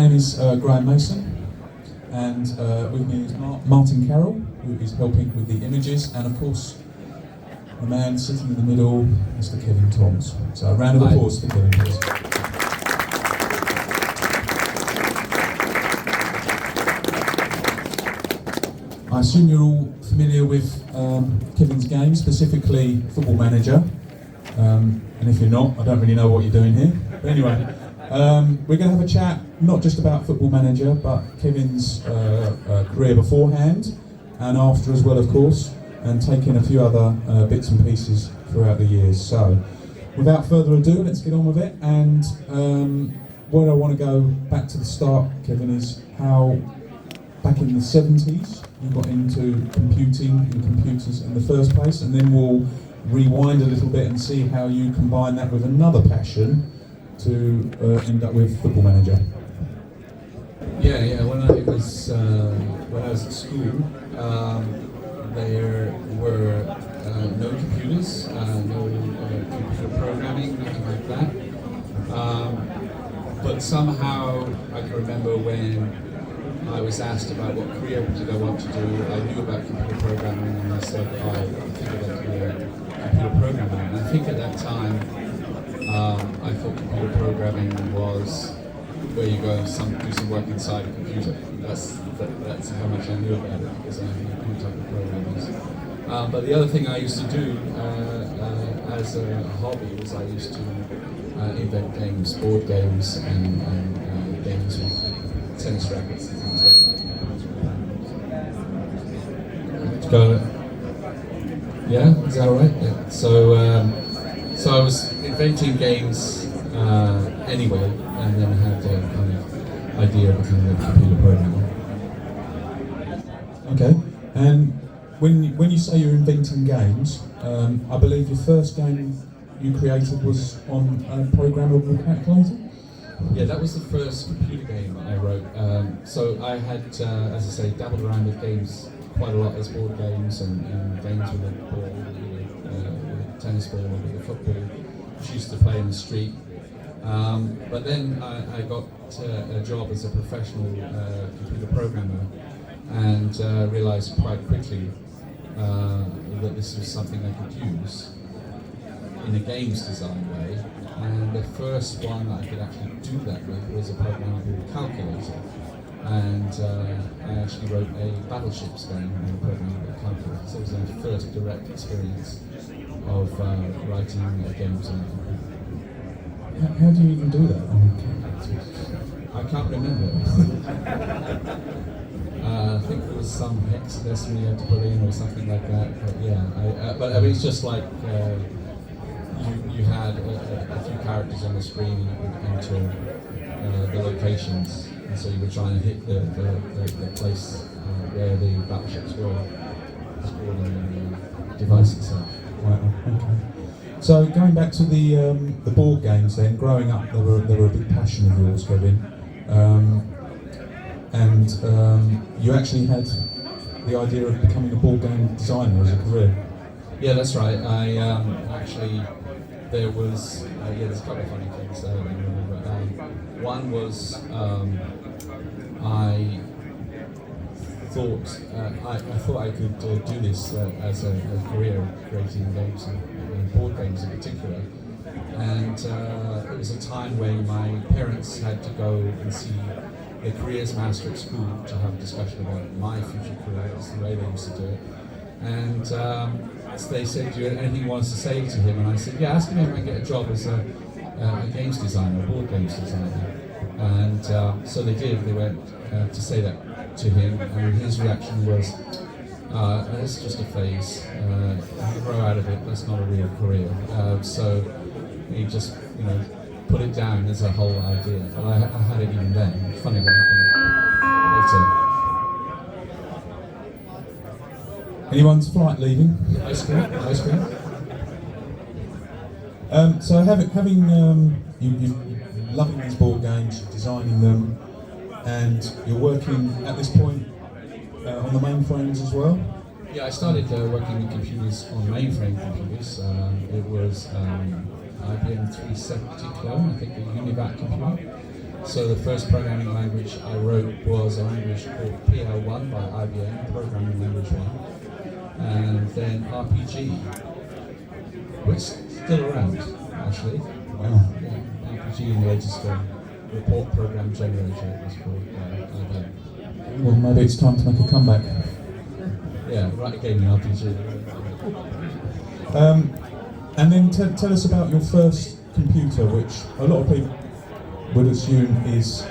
name is Graham Mason, and with me is Martin Carroll, who is helping with the images, and of course, the man sitting in the middle, Mr. Kevin Toms. So a round of applause for Kevin, please. I assume you're all familiar with Kevin's game, specifically Football Manager. And if you're not, I don't really know what you're doing here. But anyway, we're going to have a chat, not just about Football Manager, but Kevin's career beforehand and after as well, of course, and take in a few other bits and pieces throughout the years. So, without further ado, let's get on with it. And where I want to go back to the start, Kevin, is how back in the 70s you got into computing and computers in the first place, and then we'll rewind a little bit and see how you combine that with another passion to end up with Football Manager. Yeah. When I was at school, there were no computers, no computer programming, nothing like that. But somehow I can remember when I was asked about what career did I want to do. I knew about computer programming, and I said, I think I'd like to be a computer programmer. And I think at that time, I thought computer programming was where you go and do some work inside a computer. That's how much I knew about it, because I knew two type of programmers. But the other thing I used to do as a hobby was I used to invent games, board games, and games with tennis rackets and things like that. Got it. Yeah, is that all right? Yeah. So I was inventing games anyway, and then had a kind of idea of becoming a computer programmer. Okay, and when you say you're inventing games, I believe your first game you created was on a programmable calculator? Yeah, that was the first computer game I wrote. So I had, as I say, dabbled around with games quite a lot as board games and games with a ball, with a tennis ball, with a football, which I used to play in the street. But then I got a job as a professional computer programmer, and realised quite quickly that this was something I could use in a games design way. And the first one that I could actually do that with was a programmable calculator. And I actually wrote a battleships game on a programmable calculator. So it was my first direct experience of writing games on a computer. How do you even do that? I can't remember. I think there was some hexadecimal you had to put in or something like that. But yeah, but I mean, it's just like you had a few characters on the screen and you would enter the locations, and so you were trying to hit the place where the battleships were stored in the device itself. Right. Okay. So going back to the board games, then growing up, they were a big passion of yours, Kevin, and you actually had the idea of becoming a board game designer as a career. Yeah, that's right. I actually there was there's a couple of funny things that I remember. One was I thought I could do this as a career, creating games and board games in particular. And it was a time when my parents had to go and see a careers master at school to have a discussion about my future career. That's the way they used to do it. And they said, "Do you have anything you want us to say to him?" And I said, "Yeah, ask him if I can get a job as a games designer, a board games designer." And so they did. They went to say that to him, and his reaction was, "It's just a phase. You grow out of it. That's not a real career." So he just, put it down as a whole idea. But I had it even then. It's funny what happened later. Anyone's flight leaving? Ice cream. So having you loving these board games, designing them, and you're working at this point on the mainframes as well? Yeah, I started working with computers on mainframe computers. It was IBM 370 clone, I think, a Univac computer. So the first programming language I wrote was a language called PL1 by IBM, Programming Language 1, and then RPG, which is still around, actually. Wow. Yeah, RPG in the latest film, Report Program Generator, it was called IBM. Well, maybe it's time to make a comeback. Yeah, right, gaming RPG. And then tell us about your first computer, which a lot of people would assume was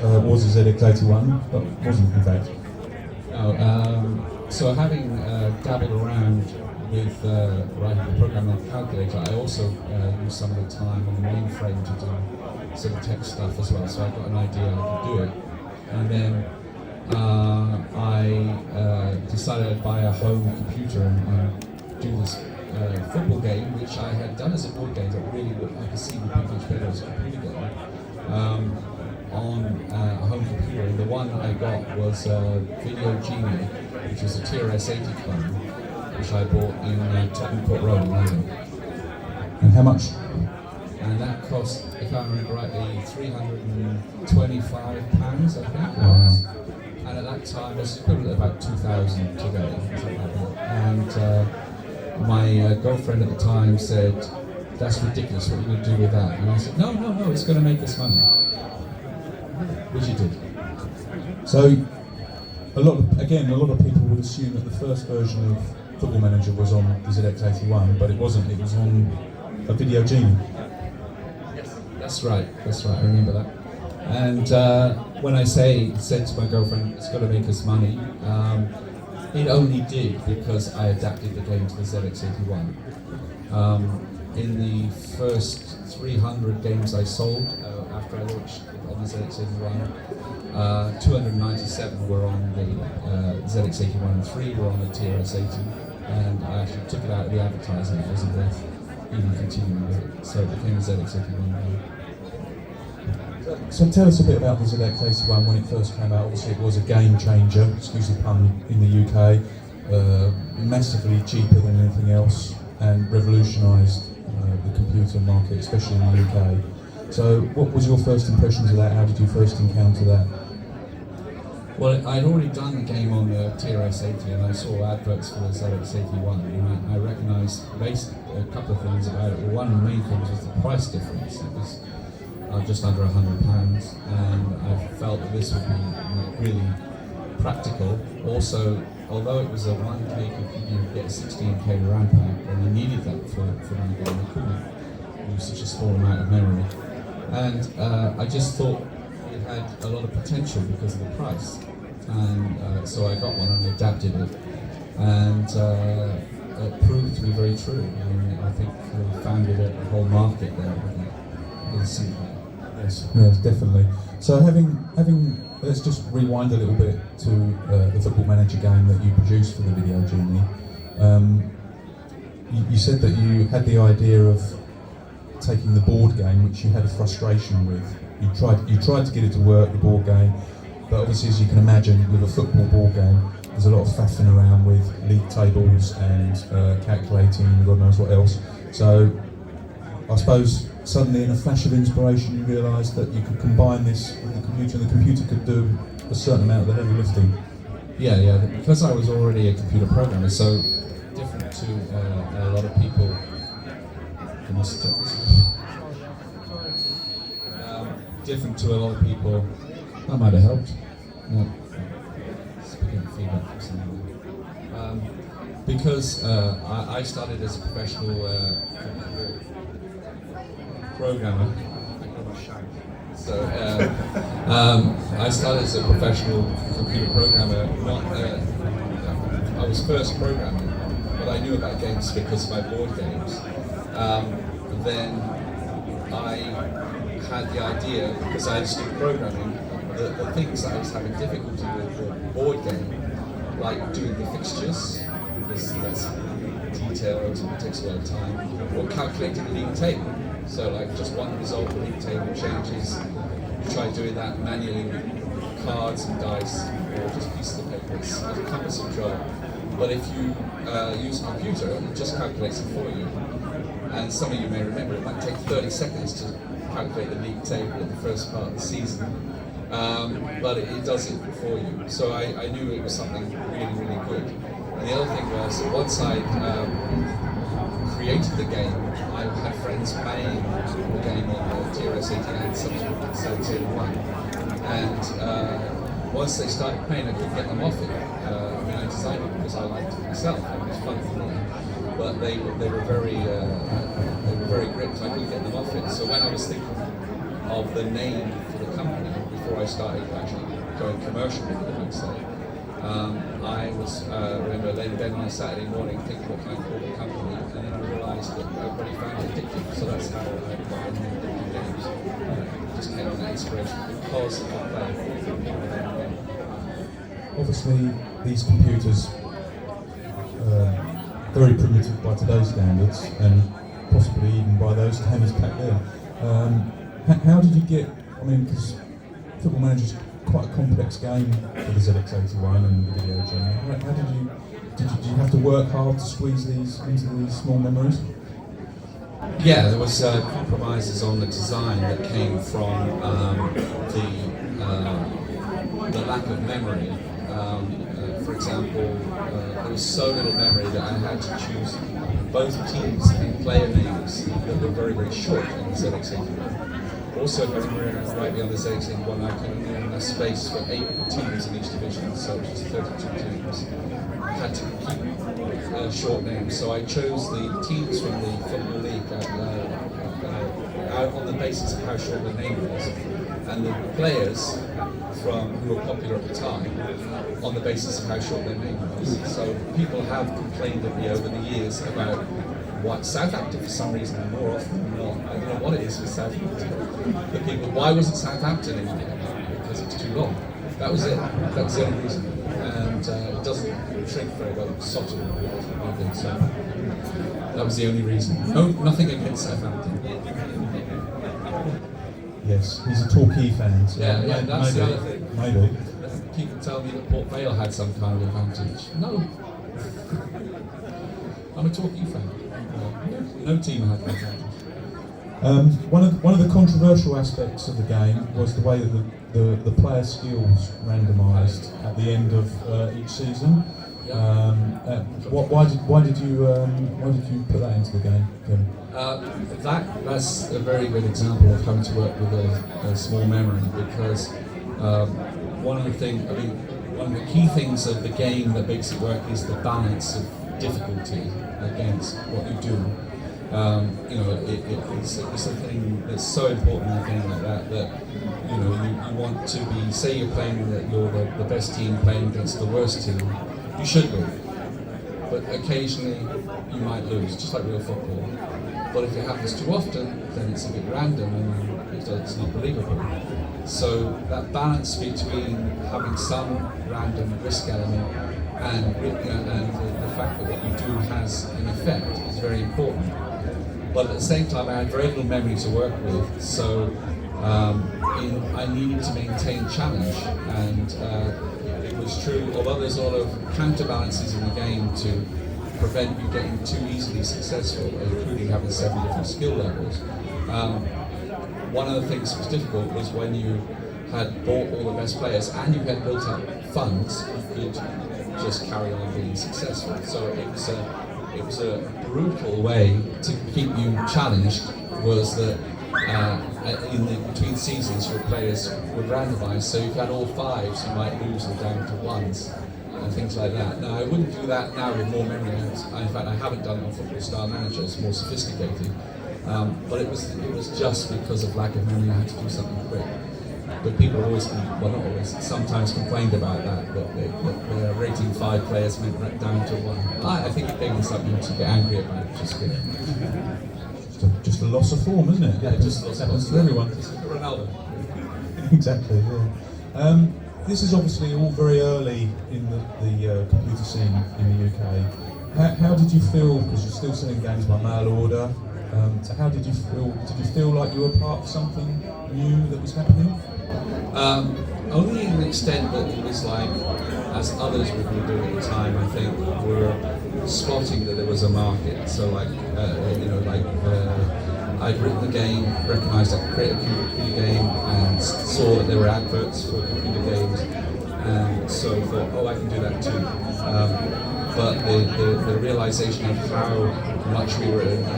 a ZX81, but wasn't in fact. So having dabbled around with writing the program on a calculator, I also used some of the time on the mainframe to do some tech stuff as well, so I got an idea I could do it. And then I decided I'd buy a home computer and do this football game, which I had done as a board game, but really I could see would be much better as a computer game. On a home computer, and the one I got was Villordsutch, which was a TRS-80 clone, which I bought in Tottenham Court Road in London. And how much? And that cost, if I remember rightly, £325, I think. Wow. And at that time, it was equivalent to about 2,000 today, something like that. And my girlfriend at the time said, "That's ridiculous, what are you going to do with that?" And I said, no, it's going to make us money. Which it did. So, a lot of people would assume that the first version of Football Manager was on the ZX81, but it wasn't, it was on a Video Genie. Yes, that's right, I remember that. And when I said to my girlfriend, it's got to make us money, it only did because I adapted the game to the ZX81. In the first 300 games I sold after I launched on the ZX81, 297 were on the ZX81 and 3 were on the TRS-80, and I actually took it out of the advertising. It wasn't worth even continuing with it, so it became a ZX81 game. So tell us a bit about the ZX81 when it first came out. Obviously it was a game changer, excuse the pun, in the UK, massively cheaper than anything else, and revolutionised the computer market, especially in the UK. So what was your first impressions of that? How did you first encounter that? Well, I'd already done the game on the TRS-80 and I saw adverts for the ZX81, and I recognised a couple of things about it. Well, one of the main things was the price difference. It was just under £100, and I felt that this would be really practical. Also, although it was a 1K computer, you get a 16K RAM pack, and I needed that for my game. I couldn't use such a small amount of memory. And I just thought it had a lot of potential because of the price. And so I got one and I adapted it. And it proved to be very true. And I think we founded a whole market there with Simple. Yes, definitely. So having let's just rewind a little bit to the Football Manager game that you produced for the Video Genie. You said that you had the idea of taking the board game, which you had a frustration with. You tried to get it to work, the board game, but obviously, as you can imagine, with a football board game, there's a lot of faffing around with league tables and calculating and God knows what else. So I suppose suddenly, in a flash of inspiration, you realised that you could combine this with the computer, and the computer could do a certain amount of the heavy lifting. Yeah. Because I was already a computer programmer, so different to a lot of people. Different to a lot of people. That might have helped. No. Speaking of feedback from someone. Because I started as a professional programmer. So I started as a professional computer programmer. I was first programming, but I knew about games because of my board games. Then I had the idea, because I understood programming, the things that I was having difficulty with the board game, like doing the fixtures, because that's detailed and it takes a lot of time, or calculating the league table. So like just one result, the league table changes, you try doing that manually with cards and dice, or just pieces of paper. It's a cumbersome job. But if you use a computer, it just calculates it for you. And some of you may remember it might take 30 seconds to calculate the league table in the first part of the season, but it does it for you. So I knew it was something really, really good. And the other thing was that once I created the game, I had friends playing the game on the TRS 18 and subsequently 17.1. And once they started playing, I couldn't get them off it. I mean, I designed it because I liked it myself, and it was fun for me. But they were very gripped. I couldn't get them off it. So when I was thinking of the name for the company before I started actually going commercial with it, I'd say, I was remember laying in bed on a Saturday morning thinking what can I call the company, and then I realised that everybody found it addictive. So that's how I got the name Addictive Games. Just came on that inspiration because of that. Obviously, these computers very primitive by today's standards, and possibly even by those standards back then. How did you get? I mean, because Football Manager's quite a complex game for the ZX81 and the Video Genie. How did you have to work hard to squeeze these into these small memories? Yeah, there was compromises on the design that came from the lack of memory. For example, there was so little memory that I had to choose both teams and player names that were very, very short in the ZX81. Also, if I remember rightly on the ZX81, I could only have enough space for 8 teams in each division, so it was 32 teams. I had to keep short names, so I chose the teams from the Football League on the basis of how short the name was, and the players who were popular at the time on the basis of how short their name was. So people have complained at me over the years about what Southampton, for some reason, more often than not. I don't know what it is with Southampton. The people, why wasn't Southampton in it? Because it's too long. That was it. That was the only reason. And it doesn't shrink very well. It's softer than it was. So that was the only reason. No, nothing against Southampton. Yes, he's a Torquay fan. So yeah, that's the other thing. Maybe. People tell me that Port Vale had some kind of advantage. No. I'm a Torquay fan. No team had that advantage. One of the controversial aspects of the game was the way that the player skills randomised at the end of each season. Why did you put that into the game, Kevin? That's a very good example of having to work with a small memory, because one of the key things of the game that makes it work is the balance of difficulty against what you do. It's a thing that's so important in a game like that you want to be, say you're playing that you're the best team playing against the worst team, you should win. But occasionally you might lose, just like real football. But if it happens too often, then it's a bit random and it's not believable. So that balance between having some random risk element and the fact that what you do has an effect is very important. But at the same time, I had very little memory to work with, so I needed to maintain challenge, and it was true, although there's a lot of counterbalances in the game to prevent you getting too easily successful, including having 7 different skill levels. One of the things that was difficult was when you had bought all the best players and you had built up funds, you could just carry on being successful. So it was a brutal way to keep you challenged, was that between seasons your players would randomise, so if you had all 5s you might lose them down to 1s and things like that. Now I wouldn't do that now with more memory notes. In fact, I haven't done it on Football Style Manager, it's more sophisticated. But it was just because of lack of memory I had to do something quick. But people always, well not always, sometimes complained about that the rating 5 players went down to 1. I think it gave me something to get angry about, which is good. Just a loss of form, isn't it? Yeah, just loss happens to everyone. Just like Ronaldo. Exactly, yeah. This is obviously all very early in the computer scene in the UK. How did you feel, because you're still selling games by mail order, So how did you feel? Did you feel like you were part of something new that was happening? Only in the extent that it was like, as others would be doing at the time, I think, were spotting that there was a market. So like, I'd written the game, recognised I could create a computer game, and saw that there were adverts for computer games, and so thought, oh, I can do that too. But the realisation of how much we were in a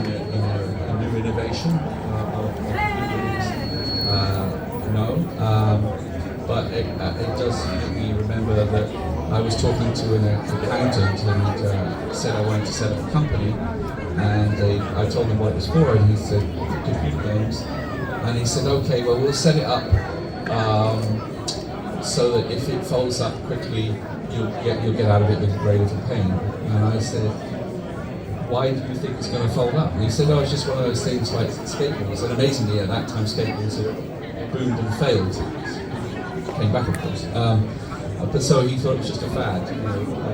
new innovation of computer games, no. But it does make me remember that I was talking to an accountant and said I wanted to set up a company, and I told him what it was for, and he said, computer games. And he said, okay, well, we'll set it up so that if it folds up quickly, you'll get out of it with very little pain. And I said, why do you think it's going to fold up? And he said, oh, it's just one of those things like skateboards. And amazingly, at that time, skateboards had boomed and failed. Came back, of course. But so he thought it was just a fad,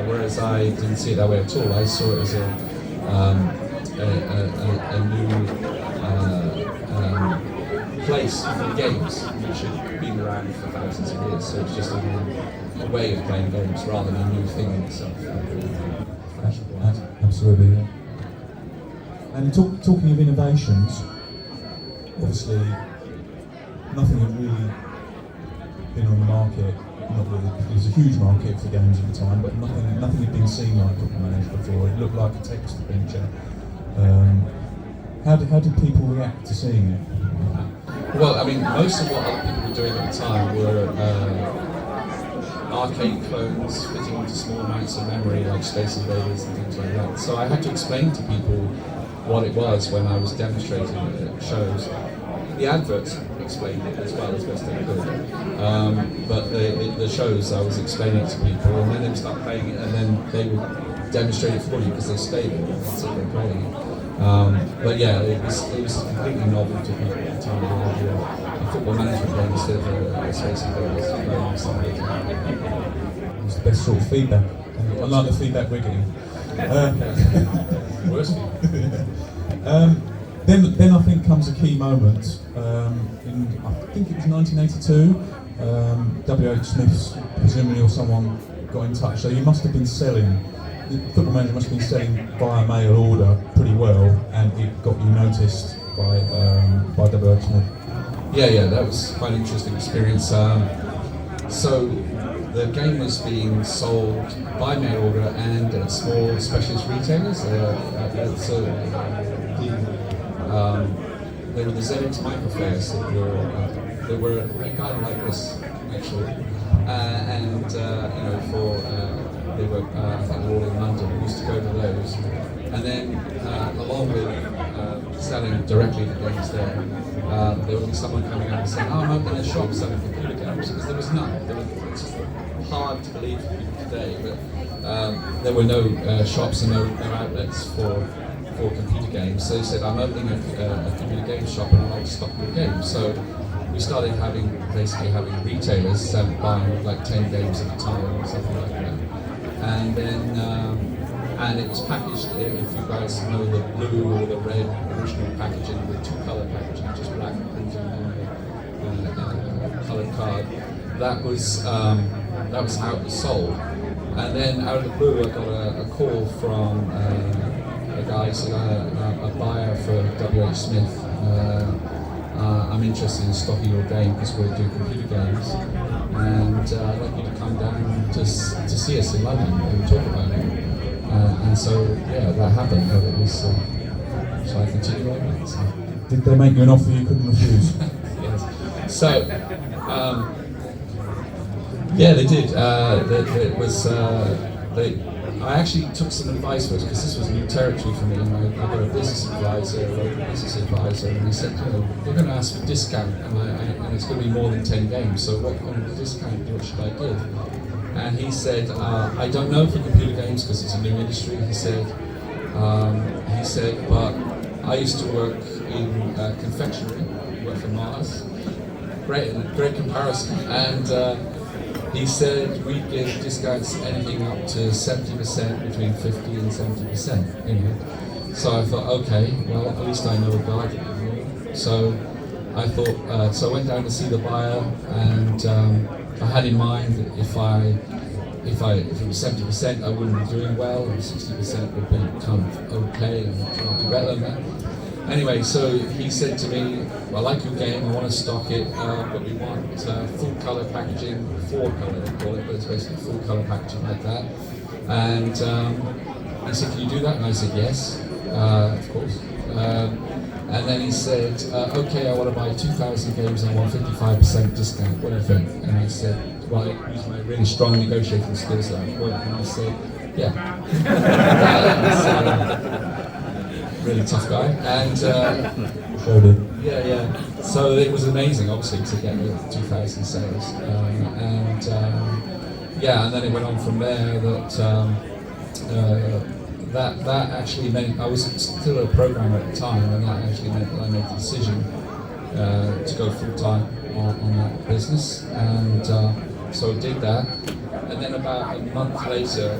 whereas I didn't see it that way at all. I saw it as a new place for games, which had been around for thousands of years. So it's just a way of playing games rather than a new thing in itself. Absolutely. Yeah. And talking of innovations, obviously nothing had really been on the market. Not really. There was a huge market for games at the time, but nothing had been seen like Football Manager before. It looked like a text adventure. How did people react to seeing it? Well, I mean, most of what other people were doing at the time were arcade clones fitting into small amounts of memory, like Space Invaders and things like that. So I had to explain to people what it was when I was demonstrating it at shows. The adverts explained it as well as best they could, but the shows I was explaining it to people, and then they would start playing it, and then they would demonstrate it for you because they stayed there and sit there playing it. But yeah, it was completely novel to people at the time. The idea of a football management game instead of a Space Invaders playing something. It's the best sort of feedback. I like the feedback we're getting. Worse. Then I think comes a key moment. In I think it was 1982. W.H. Smith, presumably, or someone got in touch. So you must have been selling. The Football Manager must have been selling via mail order pretty well, and it got you noticed by W.H. Smith. Yeah, that was quite an interesting experience. So the game was being sold by mail order and at small specialist retailers. They were the ZX Microfairs that were kind of like this actually, they were I think all in London. We used to go to those, and then along with selling directly the games there would be someone coming up and saying, "Oh, I'm opening a shop selling computer games," because there was none. It's just hard to believe for people today, but there were no shops and no outlets for computer games. So he said, I'm opening a computer games shop and I'd like to stock your games. So we started having retailers buying like 10 games at a time or something like that. And then and it was packaged, if you guys know the blue or the red original packaging, the two-color packaging, just black printing on a coloured card. That was how it was sold. And then out of the blue, I got a call from a guy said, a buyer for W.H. Smith. I'm interested in stocking your game because we're doing computer games, and I'd like you to come down to see us in London and talk about it. And so, yeah, that happened. But it was. Shall I continue like that? So. Did they make you an offer you couldn't refuse? Yes. So, yeah, they did. It was. I actually took some advice first because this was new territory for me, and I got a business advisor, a local business advisor, and he said, they're going to ask for discount, and it's going to be more than 10 games, so what kind of discount should I give? And he said, I don't know for computer games because it's a new industry. He said, but I used to work in confectionery, work for Mars. Great comparison, and. He said we give discounts anything up to 70%, between 50 and 70%. So I thought, okay, well, at least I know a garden. So I thought, so I went down to see the buyer, and I had in mind that if it was 70%, I wouldn't be doing well, and 60% would be kind of okay, and trying to do better than that. Anyway, so he said to me, I like your game, I want to stock it, but we want full colour packaging, 4-colour they call it, but it's basically full colour packaging like that. And he said, can you do that? And I said, yes, of course. And then he said, okay, I want to buy 2,000 games and I want 55% discount, what do you think? And I said, well, I used my really strong negotiating skills that I've worked, and I said, yeah. Really tough guy, and Showed it. yeah. So it was amazing, obviously, to get the 2,000 sales, and then it went on from there. That actually meant I was still a programmer at the time, and that actually meant that I made the decision to go full time on that business, and so I did that. And then about a month later,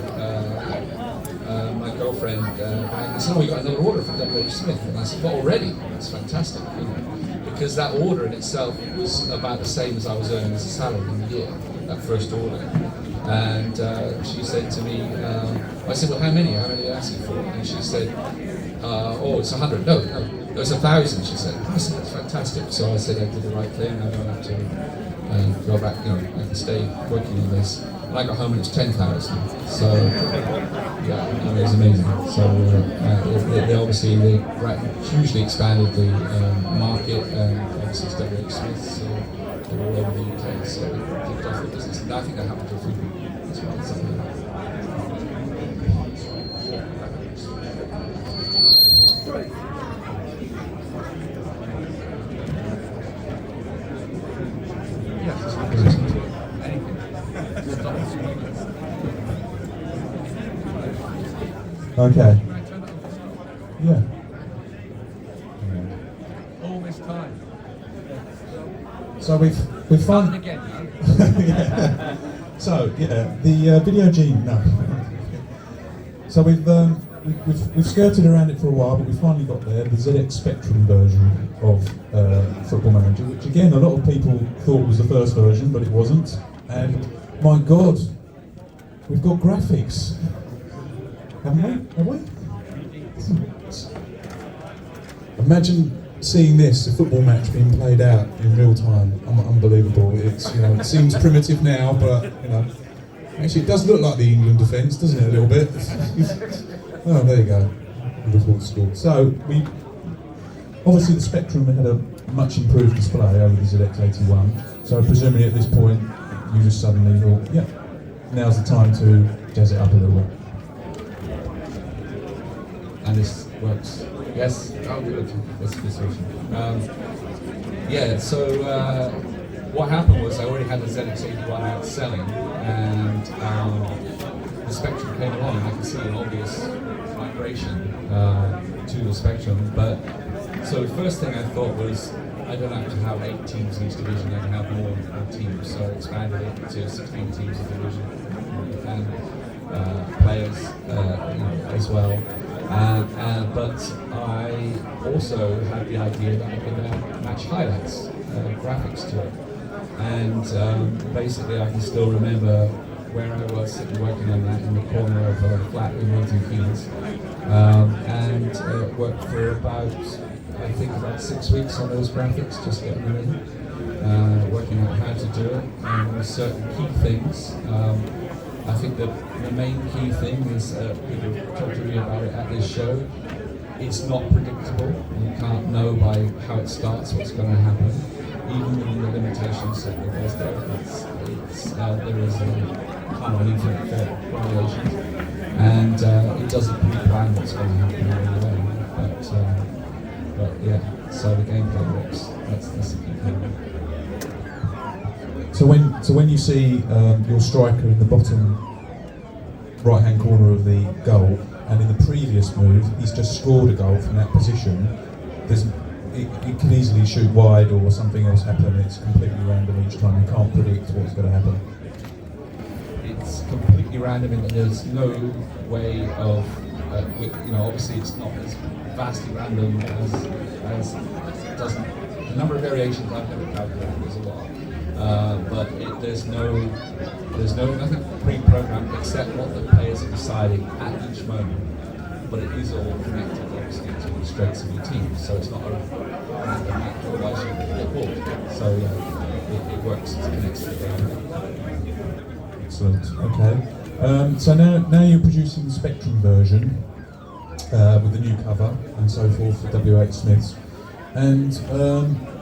my girlfriend rang and said, "Oh, we got another order from W.H. Smith." And I said, "What, already? That's fantastic." You know, because that order in itself was about the same as I was earning as a salary in the year, that first order. And she said to me, I said, "Well, how many are you asking for?" And she said, "Oh, it's 100. No, it's 1,000." She said, "I said, that's fantastic." So I said, "I did the right thing. I don't have to go back. You know, I can stay working on this." And I got home and it was 10,000. So yeah, it was amazing. So they obviously hugely expanded the market, and obviously it's W.H. Smith, so they're all over the UK. So they kicked off the business. And I think that happened to a few people as well. So, Okay. Yeah. All this time. So we've found Again, no? yeah. So yeah, the Video Gene. No. So we've skirted around it for a while, but we finally got there. The ZX Spectrum version of Football Manager, which again a lot of people thought was the first version, but it wasn't. And my God, we've got graphics. Haven't we? Have we? Imagine seeing this, a football match being played out in real time. Unbelievable. It's, you know, it seems primitive now, but you know, actually it does look like the England defence, doesn't it? A little bit. Oh, there you go. Liverpool scored. So we obviously the Spectrum had a much improved display over the ZX81. So presumably at this point you just suddenly thought, yeah, now's the time to jazz it up a little bit. and this works. Yes? Oh, good. That's a good solution. What happened was I already had the ZX81 out selling, and the Spectrum came along, and I could see an obvious migration to the Spectrum. But so the first thing I thought was, I don't have to have 8 teams in each division, I can have more teams. So I expanded it to 16 teams in the division, and players as well. But I also had the idea that I could match highlights, graphics to it. And basically I can still remember where I was sitting working on that in the corner of a flat in Milton Keynes. And worked for about 6 weeks on those graphics, just getting them in, working out how to do it, and with certain key things. I think the main key thing is, people talk to me about it at this show, it's not predictable. You can't know by how it starts what's going to happen. Even within the limitations that there is there, there is a kind of an infinite variation. And it doesn't pre-plan what's going to happen along the way. But yeah, so the gameplay works. That's the key thing. So when you see your striker in the bottom right-hand corner of the goal, and in the previous move he's just scored a goal from that position, it can easily shoot wide or something else happen. It's completely random each time. You can't predict what's going to happen. It's completely random in that there's no way of obviously it's not as vastly random as it doesn't. The number of variations I've never calculated is a lot, but there's nothing pre-programmed except what the players are deciding at each moment. But it is all connected, obviously, to the strengths of your team. So it's not a random act, otherwise you get bored. So it works. It connects to the game. Excellent. Okay. So now you're producing the Spectrum version with the new cover and so forth for W.H. Smith's, and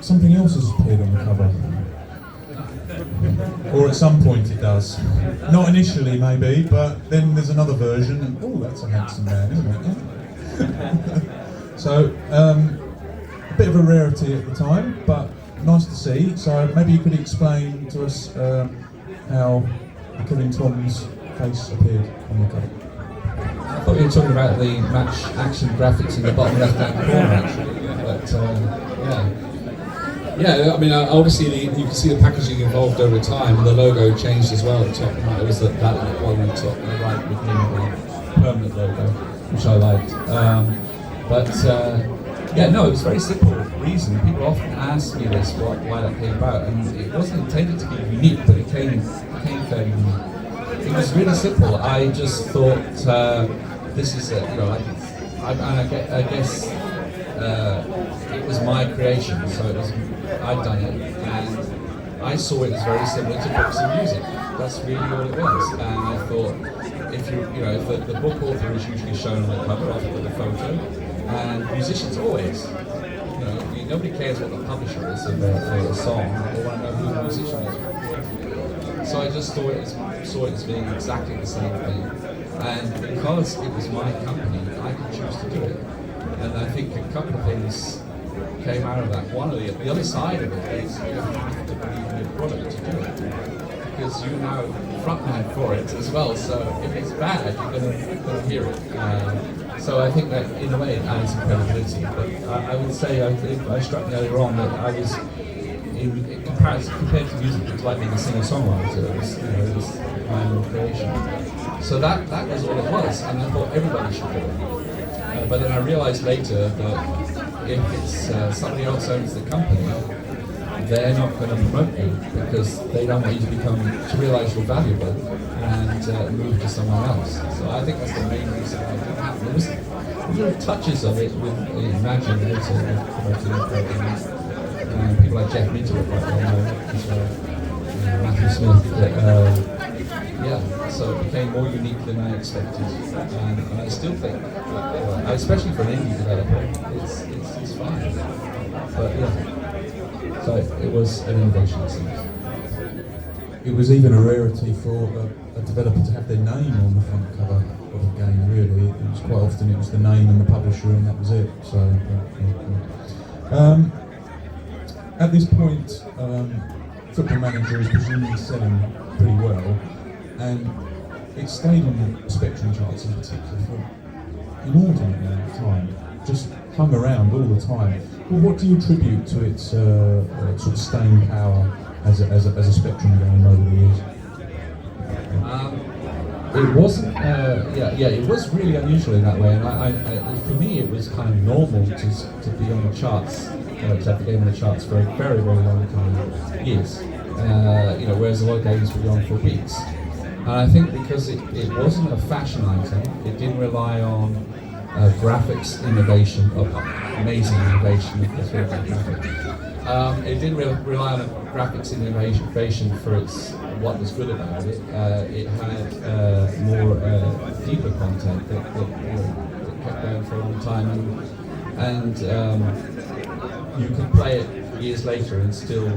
something else has appeared on the cover. Or at some point it does. Not initially, maybe, but then there's another version, and oh, that's a handsome man, isn't it? So, a bit of a rarity at the time, but nice to see. So maybe you could explain to us how Kevin Tom's face appeared on the cover. I thought you were talking about the match action graphics in the bottom left-hand corner, actually. But yeah. Yeah, I mean, obviously you can see the packaging evolved over time. The logo changed as well at the top right. It was that one on the top and the right became the permanent logo, which I liked. Yeah, no, it was a very simple reason. People often ask me this, why that came about, and it wasn't intended to be unique, but it came fairly unique. It was really simple. I just thought this is I guess it was my creation, so it was. I'd done it, and I saw it as very similar to books and music. That's really all it was. And I thought, if the book author is usually shown on the cover after the photo, and musicians always, nobody cares what the publisher is of a song. They want to know who the musician is. So I just saw it as being exactly the same thing. And because it was my company, I could choose to do it. And I think a couple of things came out of that. One of the other side of it is you have to believe in your product to do it, because you're now frontman for it as well. So if it's bad, you're going to hear it. So I think that in a way it adds some credibility. But I would say I struck me earlier on that I was in comparison compared to music, it was like being a singer-songwriter. It was my own creation. So that was all it was, and I thought everybody should do it. But then I realised later that if it's somebody else owns the company, they're not going to promote you because they don't want you to realise you're valuable and move to someone else. So I think that's the main reason why it didn't happen. There was little touches of it with Imagine later with promoting the program. People like Jeff Minter were quite well known, as well, Matthew Smith. Yeah, so it became more unique than I expected, and I still think, especially for an indie developer, it's fine. But yeah, so it was an innovation, it seems. It was even a rarity for a developer to have their name on the front cover of a game. Really, it was quite often it was the name and the publisher, and that was it. So, at this point, Football Manager is presumably selling pretty well. And it stayed on the Spectrum charts in particular for an inordinate amount of time, just hung around all the time. Well, what do you attribute to its sort of staying power as a Spectrum game over the years? It wasn't, it was really unusual in that way, and for me it was kind of normal to be on the charts, to have the game on the charts for a very, very long time, years. Whereas a lot of games would go on for weeks. And I think because it wasn't a fashion item, it didn't rely on graphics innovation, or amazing innovation, if that's what graphics. It didn't rely on graphics innovation for what was good about it. It had more deeper content that kept going for a long time, and you could play it years later and still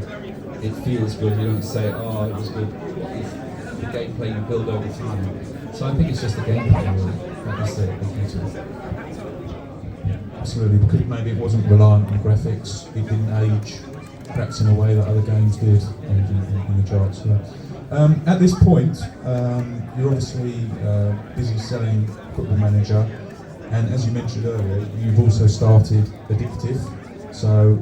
it feels good. You don't say, "Oh, it was good." The gameplay you build over time. So I think it's just the gameplay really. That was the key to it. Absolutely, because maybe it wasn't reliant on graphics, it didn't age perhaps in a way that other games did in the charts. Yeah. At this point, you're obviously busy selling Football Manager, and as you mentioned earlier, you've also started Addictive. So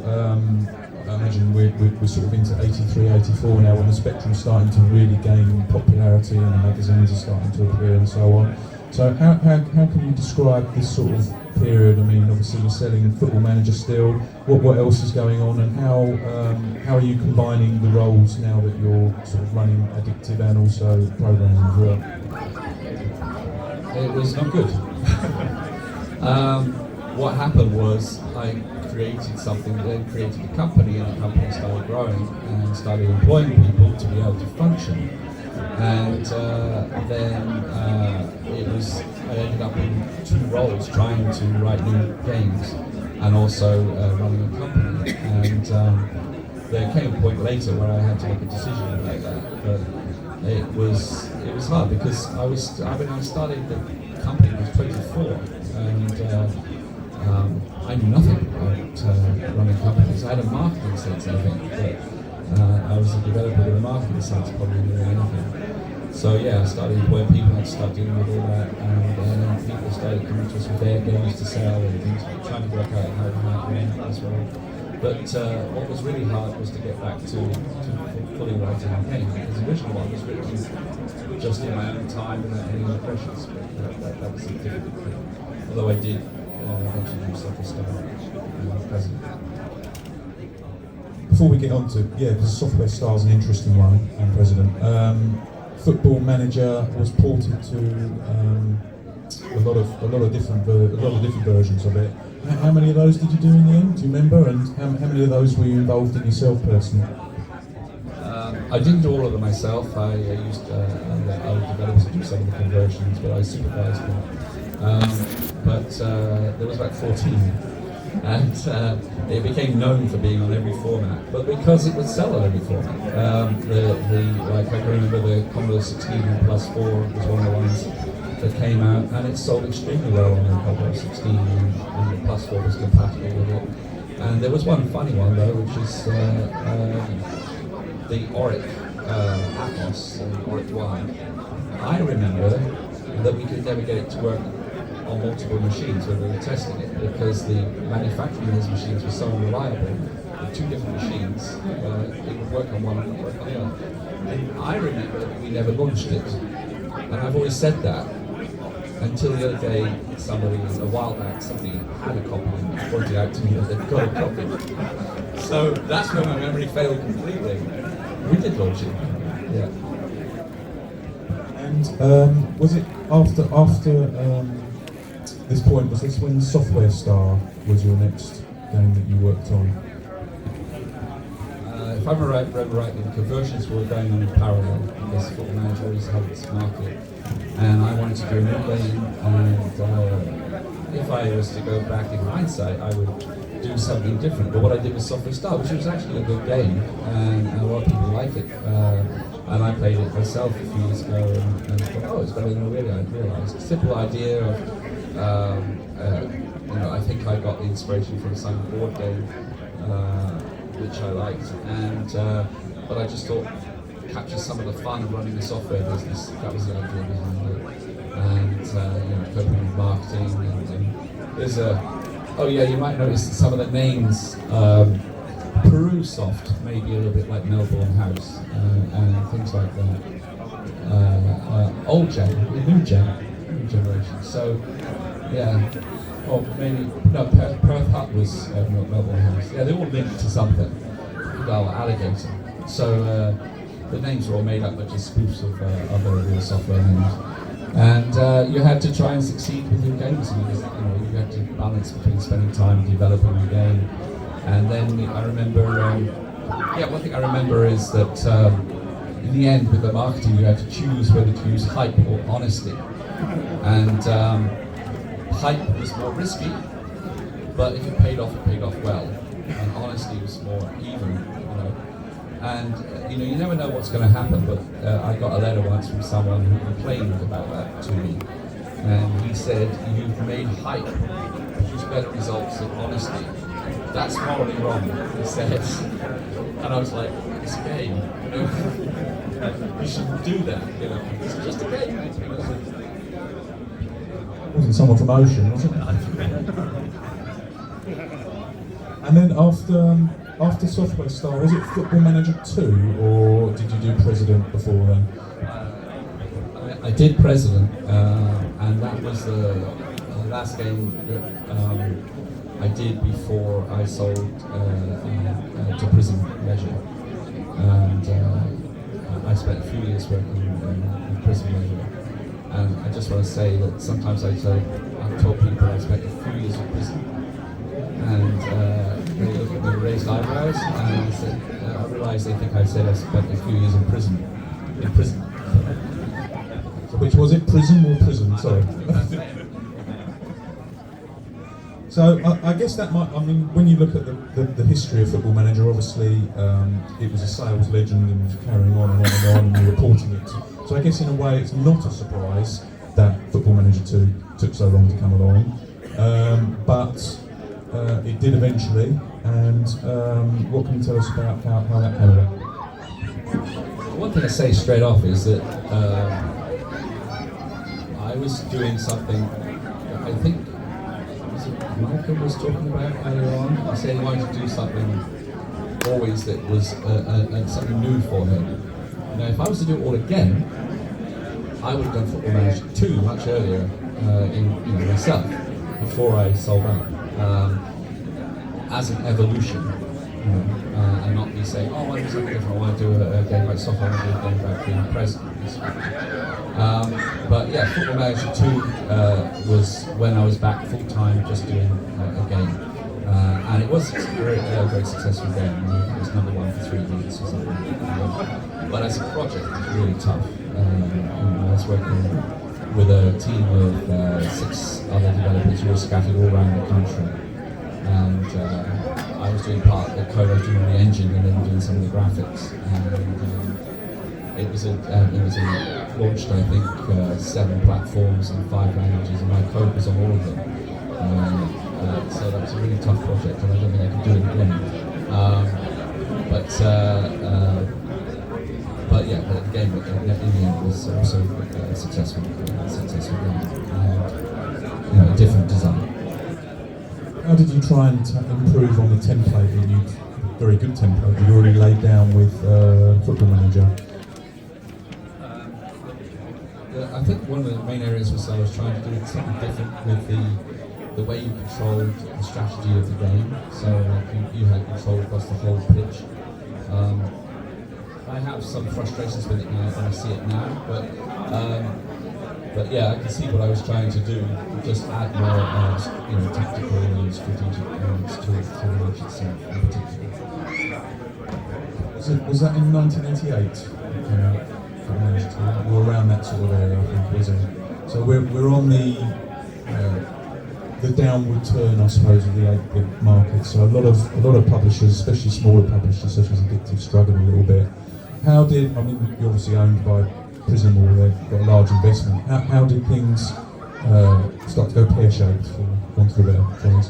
I imagine we're sort of into 83, 84 now, when the Spectrum's starting to really gain popularity and the magazines are starting to appear and so on. So how can you describe this sort of period? I mean, obviously you're selling Football Manager still. What else is going on, and how are you combining the roles now that you're sort of running Addictive and also programming as well? It was not good. What happened was I created something, then created a company, and the company started growing and started employing people to be able to function. And then I ended up in 2 roles, trying to write new games and also running a company. And there came a point later where I had to make a decision about that. But it was hard because I started the company when I was 24, and I knew nothing about running companies. I had a marketing sense, I think, but I was a developer with a marketing sense, probably more than anything. So yeah, I started employing people, I had to start dealing with all that, and then people started coming to us with their games to sell and things, trying to work out how to market it as well. But what was really hard was to get back to fully writing a game, because the original one was written just in my own time without any other pressures. But that was a difficult thing. Although I did eventually do Software Star president. Before we get on to, because Software Star is an interesting one, and president. Football Manager was ported to a lot of different versions of it. How many of those did you do in the end? Do you remember? And how many of those were you involved in yourself personally? I didn't do all of them myself. I used other developers to do some of the conversions, but I supervised them. But there was about 14, and it became known for being on every format. But because it would sell on every format, like I can remember the Commodore 16 plus 4 was one of the ones that came out, and it sold extremely well on the Commodore 16, and the plus 4 was compatible with it. And there was one funny one though, which is the Auric Atmos, the Auric 1. I remember that we could never get it to work on multiple machines when we were testing it, because the manufacturing of these machines was so unreliable. With 2 different machines, it would work on one and not work on the other. And I remember that we never launched it. And I've always said that, until the other day, a while back, somebody had a copy and pointed out to me that they'd got a copy. So that's where my memory failed completely. We did launch it, yeah. And was it after this point, was this when Software Star was your next game that you worked on? If I remember rightly, the conversions were going on in parallel, because Football Manager always had its market, and I wanted to do a new game, and if I was to go back in hindsight, I would do something different. But what I did with Software Star, which was actually a good game, and a lot of people like it, and I played it myself a few years ago, and thought, oh, it's better than I realised. Simple idea of, I think I got the inspiration from some board game, which I liked, and but I just thought capture some of the fun of running the software business. That was the idea behind it, and coping with marketing. And there's you might notice that some of the names, Peru Soft, maybe a little bit like Melbourne House, and things like that. Old gen, new generation. So yeah. Or maybe, no, Perth Hut was Melbourne House. Yeah, they all linked to something. Well, Alligator. So the names were all made up, but just spoofs of other real software names. And you had to try and succeed with your games. And, you had to balance between spending time developing the game. And then I remember, one thing I remember is that in the end, with the marketing, you had to choose whether to use hype or honesty. And hype was more risky, but if it paid off well. And honesty was more even, And you never know what's going to happen. But I got a letter once from someone who complained about that to me, and he said, "You've made hype produce better results than honesty. That's morally wrong," he said. And I was like, "It's a game, You shouldn't do that, It's just a game, Wasn't someone from Ocean, was it? And then after Software Star, was it Football Manager 2, or did you do President before then? I did President, and that was the last game that I did before I sold to Prism Leisure, and I spent a few years working in Prism Leisure. And I just want to say that sometimes I've told people I spent a few years in prison, and they look at me with raised eyebrows, and I said, I realise they think I said I spent a few years in prison. In prison. So which was it, prison or prison? Sorry. So I guess that might, I mean, when you look at the history of Football Manager, obviously it was a sales legend and was carrying on and on and on, and you're reporting it. So I guess in a way it's not a surprise that Football Manager 2 took so long to come along, but it did eventually. And what can you tell us about how that came about? One thing I say straight off is that I was doing something that I think Michael was talking about earlier on. He said he wanted to do something always that was something new for him. Now, if I was to do it all again, I would have done Football Manager 2 much earlier in myself, before I sold out, as an evolution, and not be saying, oh, I want to do something different, I want to do a game like soccer, I want to do a game about being present. But yeah, Football Manager 2 was when I was back full time, just doing a game, and it was a very successful game. It was #1 for 3 weeks or something. But as a project, it was really tough. I was working with a team of 6 other developers who were scattered all around the country, and I was doing part of the code, I was doing the engine, and then doing some of the graphics. And, it was launched, I think, 7 platforms and 5 languages, and my code was on all of them. So that was a really tough project, and I don't think I could do it again. But yeah, the game in the end was also a successful game, and a different design. How did you try and improve on the template that you, very good template you already laid down with Football Manager? I think one of the main areas was I was trying to do something different with the way you controlled the strategy of the game. So you had control across the whole pitch. I have some frustrations with it now when I see it now, but yeah, I can see what I was trying to do. Just add more, tactical and strategic elements to the match itself in particular. Was that in 1988? Or around that sort of area, I think, was it? So we're on the downward turn, I suppose, of the 8-bit market. So a lot of publishers, especially smaller publishers such as Addictive, struggled a little bit. How did, I mean, you're obviously owned by Prism, or they've got a large investment. How did things start to go pear-shaped, for want of a better phrase?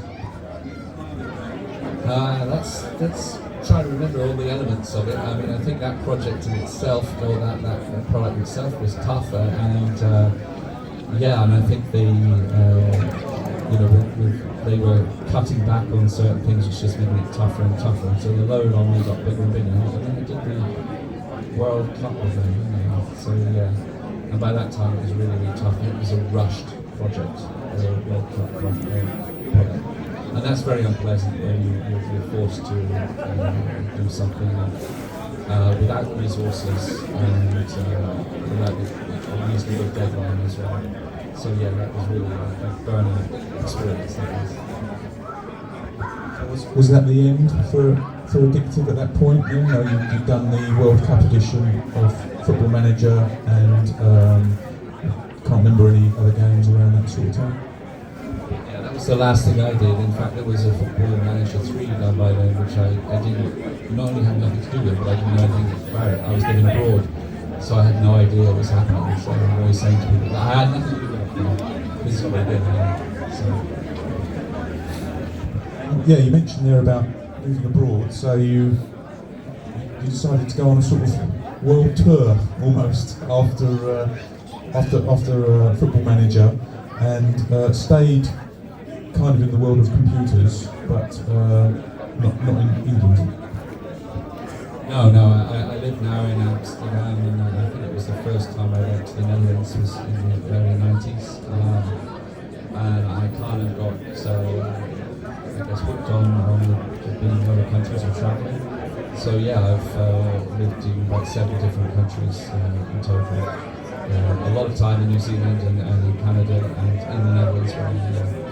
Let's try to remember all the elements of it. I mean, I think that project in itself, or that product itself, was tougher, and and I think they were cutting back on certain things, which just making it tougher and tougher. So the load only got bigger and bigger, and then it did the World Cup with them. So yeah, and by that time it was really, really tough. It was a rushed project, a World Cup product. And that's very unpleasant when you're forced to do something without resources and without a reasonable deadline as well. So yeah, that was really a burning experience. Was that the end for Addictive at that point? You'd done the World Cup edition of Football Manager, and can't remember any other games around that sort of time. That was the last thing I did. In fact, there was a Football Manager 3 done by then, which I didn't not only have nothing to do with, but I didn't know anything about it. I was living abroad, so I had no idea what was happening. So I'm always saying to people that I had nothing to do with it. This is what I did. Yeah, you mentioned there about moving abroad. So you decided to go on a sort of world tour almost after Football Manager, and stayed kind of in the world of computers, but not in England. No, I lived live now in Amsterdam, and I think it was the first time I went to the Netherlands was in the early 90s. And I kind of got, I guess, hooked on being in other countries and traveling. So yeah, I've lived in about 7 different countries in total. A lot of time in New Zealand and in Canada and in the Netherlands where I'm here.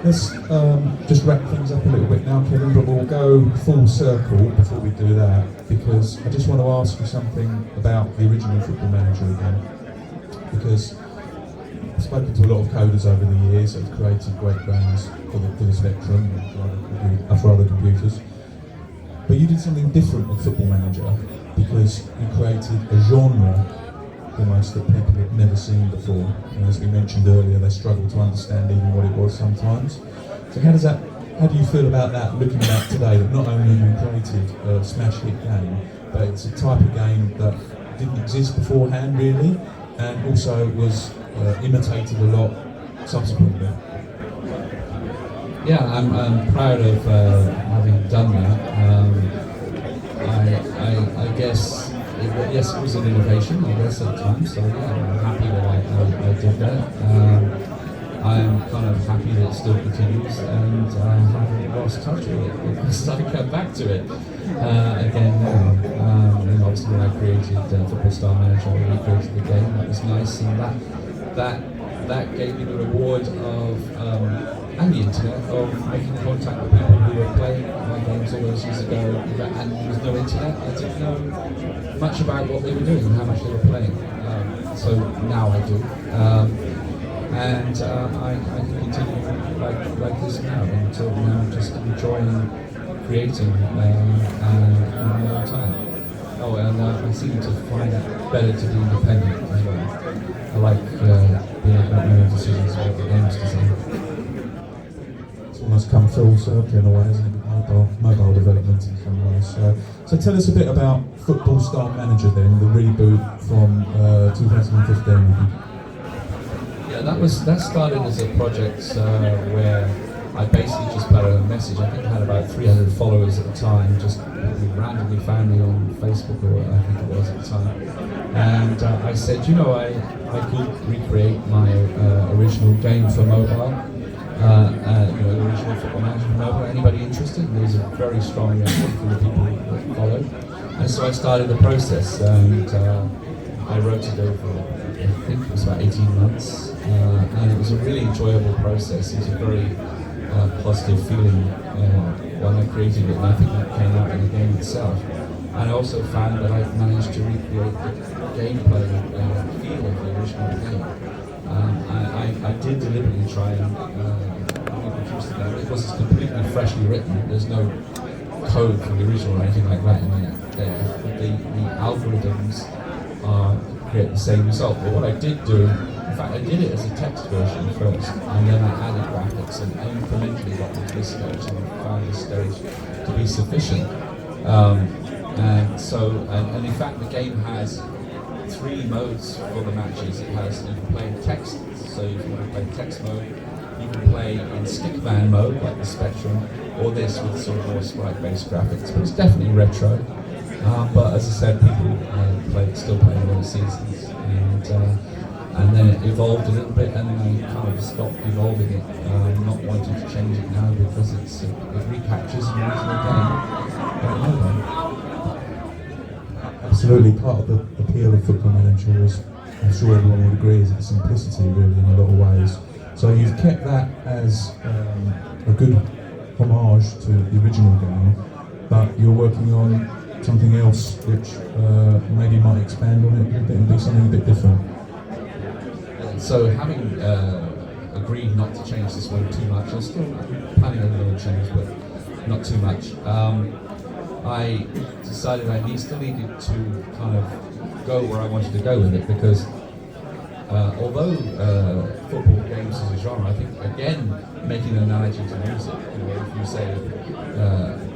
Let's just wrap things up a little bit now, Kevin, but we'll go full circle before we do that, because I just want to ask you something about the original Football Manager again. Because I've spoken to a lot of coders over the years that have created great games for the Spectrum and for other computers. But you did something different with Football Manager, because you created a genre almost that people had never seen before. And as we mentioned earlier, they struggle to understand even what it was sometimes. So how do you feel about that, looking back today, that not only have you created a smash hit game, but it's a type of game that didn't exist beforehand really, and also was imitated a lot subsequently? Yeah, I'm proud of having done that. I guess, yes, it was an innovation, I guess, at times, so yeah, I'm happy that I did that. I'm kind of happy that it still continues, and I haven't lost touch with it, because I come back to it again now. And obviously when I created Football Star Manager, when I created the game, that was nice, and that gave me the reward of and the internet, of making contact with people who were playing my games all those years ago, and there was no internet. I didn't know much about what they were doing and how much they were playing. So now I do, and I can continue like this now until now I'm just enjoying creating in my own time. Oh, and I seem to find it better to be independent as well. I like being able to make my own decisions about the games design. Almost come full circle in a way, isn't it? Mobile development in some ways. So tell us a bit about Football Star Manager then, the reboot from 2015. Yeah, that started as a project where I basically just put a message. I think I had about 300 followers at the time, just randomly found me on Facebook, or I think it was at the time. And I said, I could recreate my original game for mobile. The original Football Manager for mobile. Anybody interested? And there was a very strong reaction from the people that followed. And so I started the process, and I wrote it over, I think it was about 18 months. And it was a really enjoyable process. It was a very positive feeling when I created it, and I think that came out in the game itself. And I also found that I managed to recreate the gameplay feel of the original game. I did deliberately try and reproduce the game. It was completely freshly written. There's no code from the original or anything like that in there. The algorithms create the same result. But what I did do, in fact, I did it as a text version first, and then I added graphics and incrementally got to this stage, and found this stage to be sufficient. And in fact, the game has 3 modes for the matches. It has, you can play in text, so if you want to play text mode, you can play in stickman mode, like the Spectrum, or this with sort of more sprite-based graphics. But it's definitely retro. But as I said, people still play all the seasons, and then it evolved a little bit, and then I kind of stopped evolving it, not wanting to change it now because it recaptures the original game. Absolutely, part of the appeal of Football Manager is, I'm sure everyone would agree, is its simplicity really in a lot of ways. So you've kept that as a good homage to the original game, but you're working on something else which maybe might expand on it a little bit and do something a bit different. So having agreed not to change this one too much, I'm still planning on a little change, but not too much. I decided I still needed to kind of go where I wanted to go with it, because although football games is a genre, I think again making an analogy to music, if you say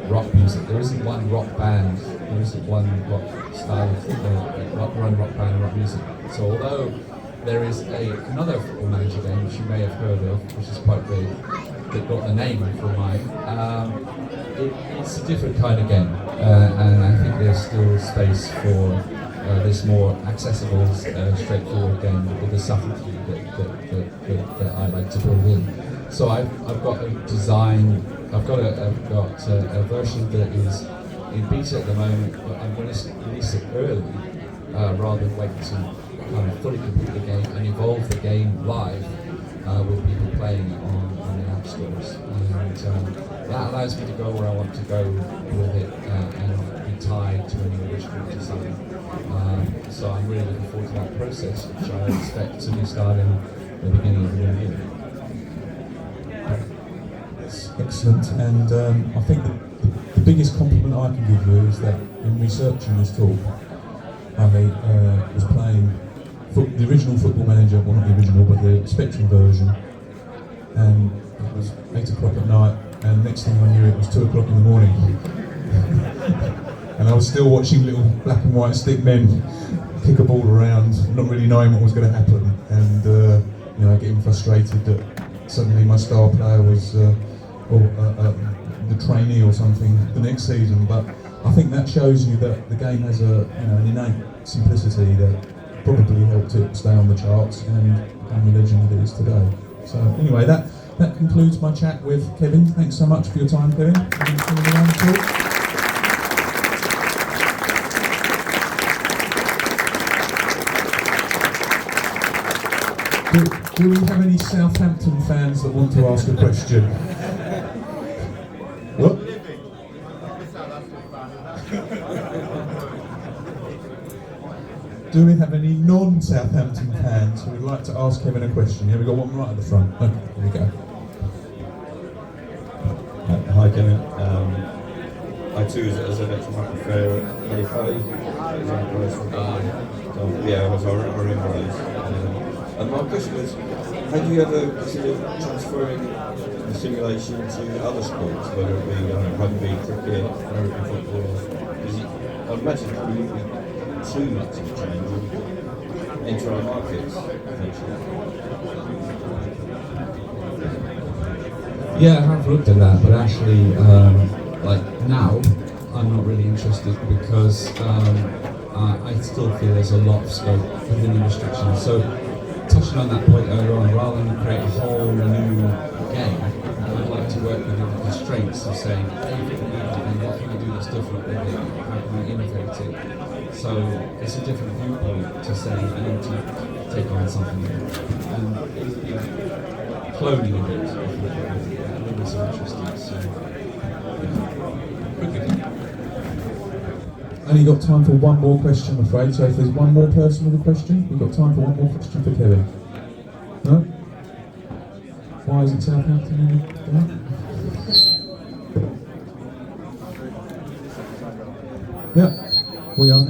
rock music, there isn't one rock band, there isn't one rock style of rock band and rock music. So although there is another Football Manager game which you may have heard of, which is quite big, that got the name from mine. it's a different kind of game, and I think there's still space for this more accessible, straightforward game with the subtlety that I like to build in. So I've got a design. I've got a version that is in beta at the moment, but I'm going to release it early rather than wait to kind of fully complete the game and evolve the game live with people playing it on the app stores. And that allows me to go where I want to go with it and be tied to an original design. So I'm really looking forward to that process, which I expect to be starting at the beginning of the new year. Excellent, and I think the biggest compliment I can give you is that in researching this talk, I was playing the original Football Manager, well not the original, but the Spectrum version, and it was 8 o'clock at night, and next thing I knew it was 2 o'clock in the morning. And I was still watching little black and white stick men kick a ball around, not really knowing what was going to happen, and you know, getting frustrated that suddenly my star player was the trainee or something the next season. But I think that shows you that the game has an innate simplicity that probably helped it stay on the charts and become the legend that it is today. So anyway, that concludes my chat with Kevin. Thanks so much for your time, Kevin. Thanks for coming around the talk. Do we have any Southampton fans that want to ask a question? What? Do we have any non-Southampton fans who would like to ask Kevin a question? Yeah, we've got one right at the front. Okay, here we go. Hi Kevin. I too, as an extra prefer play party. Yeah, I remember those. And my question was, had you ever considered transferring the simulation to other sports, whether it be rugby, cricket, American football? Because I imagine it probably wouldn't be too much of a change and enter our markets eventually. Yeah, I have looked at that, but actually, like now, I'm not really interested because I still feel there's a lot of scope within the restrictions. So, touching on that point earlier on, rather than create a whole new game, I'd like to work within the constraints of saying, what can I do that's different with it? How can I innovate it? So it's a different viewpoint to say I need to take on something new. And cloning a bit, I think it's so interesting. So, Only got time for one more question, I'm afraid. So if there's one more person with a question, we've got time for one more question for Kevin. No? Why is it Southampton in it? Yeah, we are.